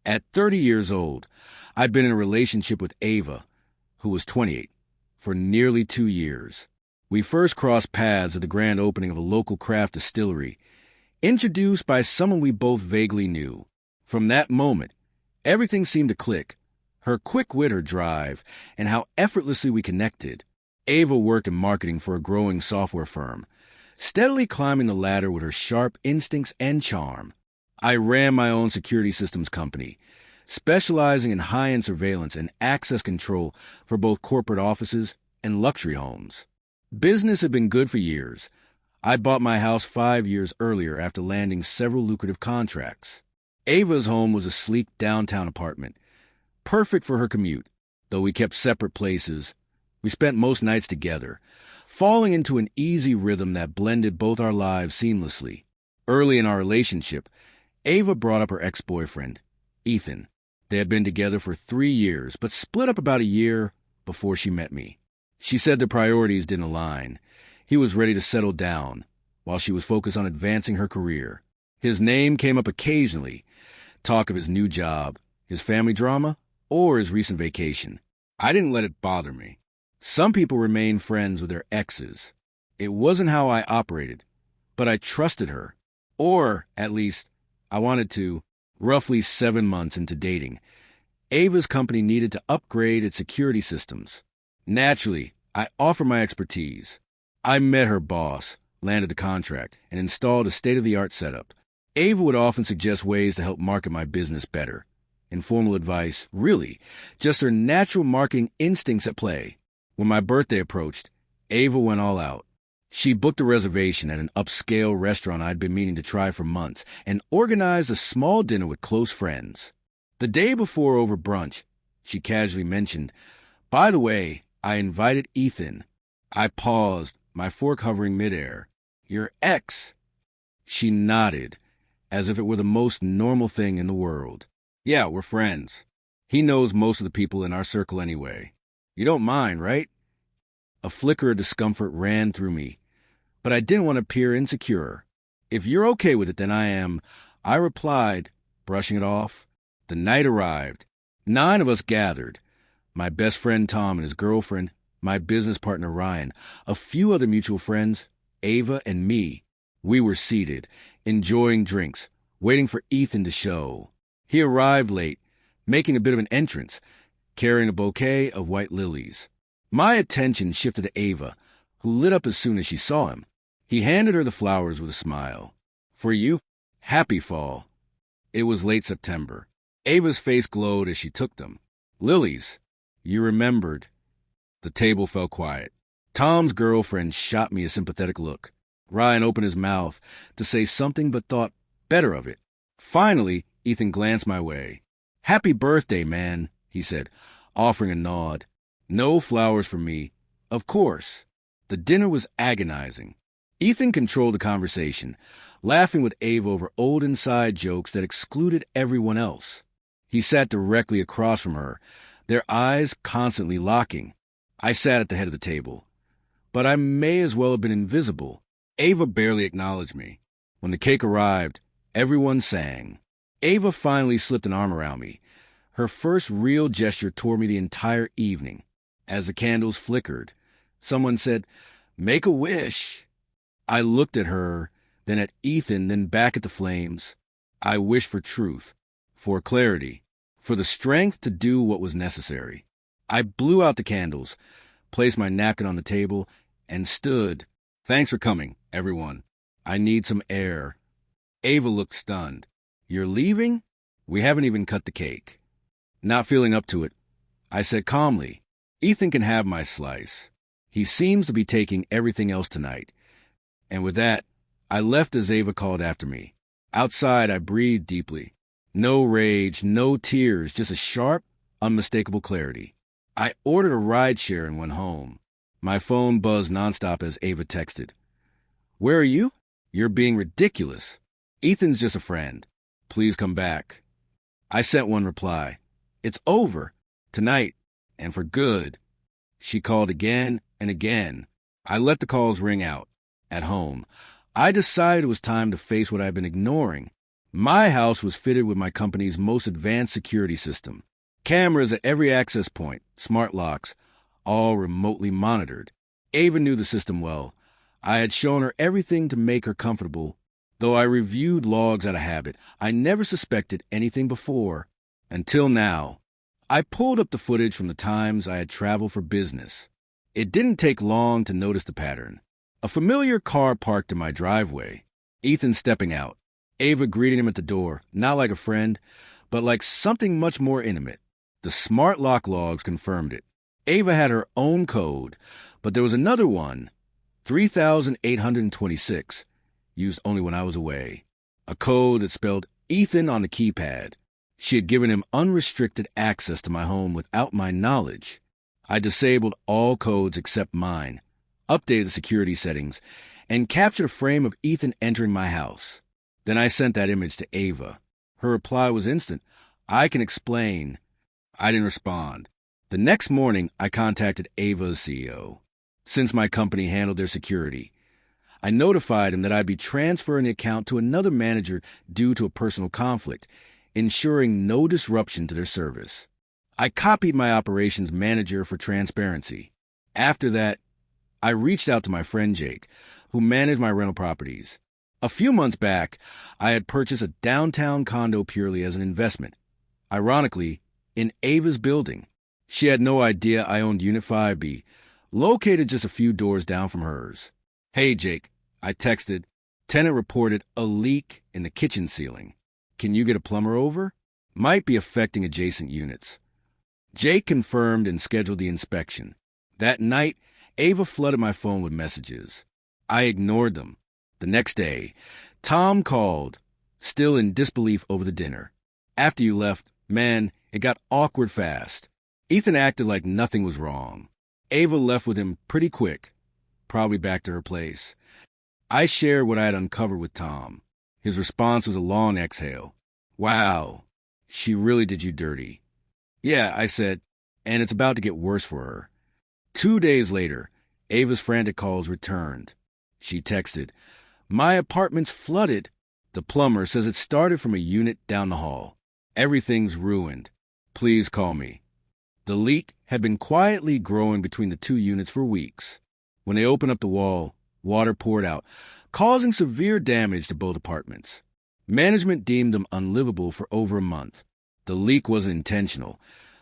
At 30 years old, I'd been in a relationship with Ava, who was 28, for nearly 2 years. We first crossed paths at the grand opening of a local craft distillery, introduced by someone we both vaguely knew. From that moment, everything seemed to click. Her quick wit, her drive, and how effortlessly we connected. Ava worked in marketing for a growing software firm, steadily climbing the ladder with her sharp instincts and charm. I ran my own security systems company, specializing in high-end surveillance and access control for both corporate offices and luxury homes. Business had been good for years. I'd bought my house 5 years earlier after landing several lucrative contracts. Ava's home was a sleek downtown apartment, perfect for her commute. Though we kept separate places, we spent most nights together, falling into an easy rhythm that blended both our lives seamlessly. Early in our relationship, Ava brought up her ex-boyfriend, Ethan. They had been together for 3 years, but split up about a year before she met me. She said the priorities didn't align. He was ready to settle down, while she was focused on advancing her career. His name came up occasionally, talk of his new job, his family drama, or his recent vacation. I didn't let it bother me. Some people remain friends with their exes. It wasn't how I operated, but I trusted her. Or, at least, I wanted to. Roughly 7 months into dating, Ava's company needed to upgrade its security systems. Naturally, I offered my expertise. I met her boss, landed the contract, and installed a state-of-the-art setup. Ava would often suggest ways to help market my business better. Informal advice, really, just her natural marketing instincts at play. When my birthday approached, Ava went all out. She booked a reservation at an upscale restaurant I'd been meaning to try for months and organized a small dinner with close friends. The day before, over brunch, she casually mentioned, "By the way, I invited Ethan." I paused, my fork hovering midair. "Your ex?" She nodded, as if it were the most normal thing in the world. "Yeah, we're friends. He knows most of the people in our circle anyway. You don't mind, right?" A flicker of discomfort ran through me, but I didn't want to appear insecure. "If you're okay with it, then I am," I replied, brushing it off. The night arrived. 9 of us gathered. My best friend Tom and his girlfriend, my business partner Ryan, a few other mutual friends, Ava and me. We were seated, enjoying drinks, waiting for Ethan to show. He arrived late, making a bit of an entrance, carrying a bouquet of white lilies. My attention shifted to Ava, who lit up as soon as she saw him. He handed her the flowers with a smile. "For you, happy fall." It was late September. Ava's face glowed as she took them. "Lilies, you remembered." The table fell quiet. Tom's girlfriend shot me a sympathetic look. Ryan opened his mouth to say something but thought better of it. Finally, Ethan glanced my way. "Happy birthday, man," he said, offering a nod. No flowers for me, of course. The dinner was agonizing. Ethan controlled the conversation, laughing with Ava over old inside jokes that excluded everyone else. He sat directly across from her, their eyes constantly locking. I sat at the head of the table, but I may as well have been invisible. Ava barely acknowledged me. When the cake arrived, everyone sang. Ava finally slipped an arm around me, her first real gesture toward me the entire evening. As the candles flickered, someone said, "Make a wish." I looked at her, then at Ethan, then back at the flames. I wished for truth, for clarity, for the strength to do what was necessary. I blew out the candles, placed my napkin on the table, and stood. "Thanks for coming, everyone. I need some air." Ava looked stunned. "You're leaving? We haven't even cut the cake." Not feeling up to it, I said calmly, "Ethan can have my slice. He seems to be taking everything else tonight." And with that, I left as Ava called after me. Outside, I breathed deeply. No rage, no tears, just a sharp, unmistakable clarity. I ordered a rideshare and went home. My phone buzzed nonstop as Ava texted. "Where are you? You're being ridiculous. Ethan's just a friend. Please come back." I sent one reply. "It's over. Tonight. And for good." She called again and again. I let the calls ring out. At home, I decided it was time to face what I'd been ignoring. My house was fitted with my company's most advanced security system. Cameras at every access point, smart locks, all remotely monitored. Ava knew the system well. I had shown her everything to make her comfortable. Though I reviewed logs out of habit, I never suspected anything before. Until now. I pulled up the footage from the times I had traveled for business. It didn't take long to notice the pattern. A familiar car parked in my driveway. Ethan stepping out. Ava greeting him at the door, not like a friend, but like something much more intimate. The smart lock logs confirmed it. Ava had her own code, but there was another one, 3826, used only when I was away. A code that spelled Ethan on the keypad. She had given him unrestricted access to my home without my knowledge. I disabled all codes except mine, updated the security settings, and captured a frame of Ethan entering my house. Then I sent that image to Ava. Her reply was instant. I can explain. I didn't respond. The next morning, I contacted Ava's CEO. Since my company handled their security, I notified him that I'd be transferring the account to another manager due to a personal conflict, ensuring no disruption to their service. I copied my operations manager for transparency. After that, I reached out to my friend Jake, who managed my rental properties. A few months back, I had purchased a downtown condo purely as an investment. Ironically, in Ava's building. She had no idea I owned Unit 5B, located just a few doors down from hers. Hey, Jake, I texted. Tenant reported a leak in the kitchen ceiling. Can you get a plumber over? Might be affecting adjacent units. Jake confirmed and scheduled the inspection. That night, Ava flooded my phone with messages. I ignored them. The next day, Tom called, still in disbelief over the dinner. After you left, man, it got awkward fast. Ethan acted like nothing was wrong. Ava left with him pretty quick, probably back to her place. I shared what I had uncovered with Tom. His response was a long exhale. Wow, she really did you dirty. Yeah, I said, and it's about to get worse for her. 2 days later, Ava's frantic calls returned. She texted, my apartment's flooded. The plumber says it started from a unit down the hall. Everything's ruined. Please call me. The leak had been quietly growing between the two units for weeks. When they opened up the wall, water poured out, causing severe damage to both apartments. Management deemed them unlivable for over a month. The leak wasn't intentional,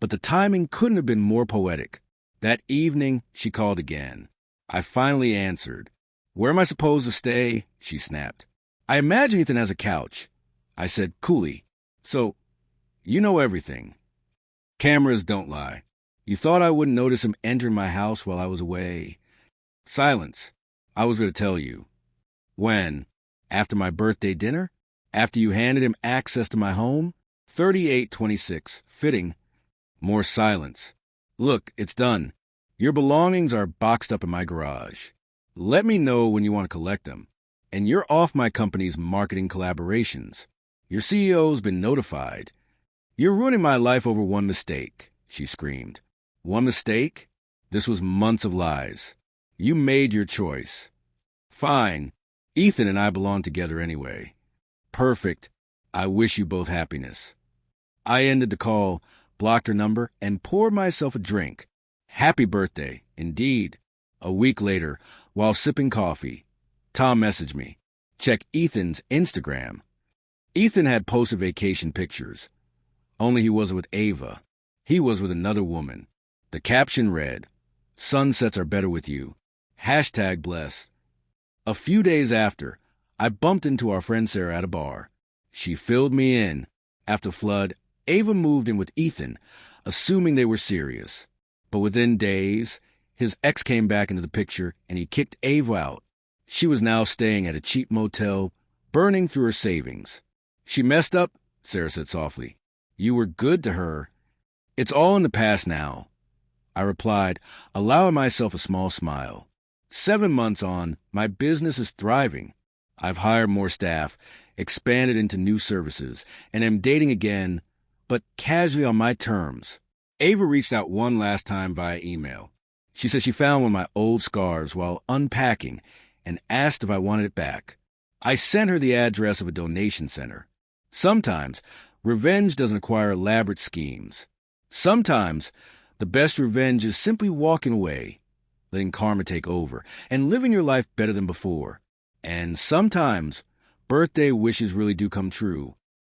but the timing couldn't have been more poetic. That evening, she called again. I finally answered. Where am I supposed to stay? She snapped. I imagine Ethan has a couch. I said coolly. So, you know everything. Cameras don't lie. You thought I wouldn't notice him entering my house while I was away. Silence. I was going to tell you. When? After my birthday dinner? After you handed him access to my home? 3826. Fitting. More silence. Look, it's done. Your belongings are boxed up in my garage. Let me know when you want to collect them. And you're off my company's marketing collaborations. Your CEO's been notified. You're ruining my life over one mistake, she screamed. One mistake? This was months of lies. You made your choice. Fine. Ethan and I belong together anyway. Perfect. I wish you both happiness. I ended the call, blocked her number, and poured myself a drink. Happy birthday, indeed. A week later, while sipping coffee, Tom messaged me. Check Ethan's Instagram. Ethan had posted vacation pictures. Only he wasn't with Ava. He was with another woman. The caption read, Sunsets are better with you. #bless. A few days after, I bumped into our friend Sarah at a bar. She filled me in. After Flood, Ava moved in with Ethan, assuming they were serious. But within days, his ex came back into the picture and he kicked Ava out. She was now staying at a cheap motel, burning through her savings. She messed up, Sarah said softly. You were good to her. It's all in the past now. I replied, allowing myself a small smile. 7 months on, my business is thriving. I've hired more staff, expanded into new services, and am dating again, but casually on my terms. Ava reached out one last time via email. She said she found one of my old scarves while unpacking and asked if I wanted it back. I sent her the address of a donation center. Sometimes, revenge doesn't require elaborate schemes. Sometimes, the best revenge is simply walking away, letting karma take over, and living your life better than before. And sometimes, birthday wishes really do come true.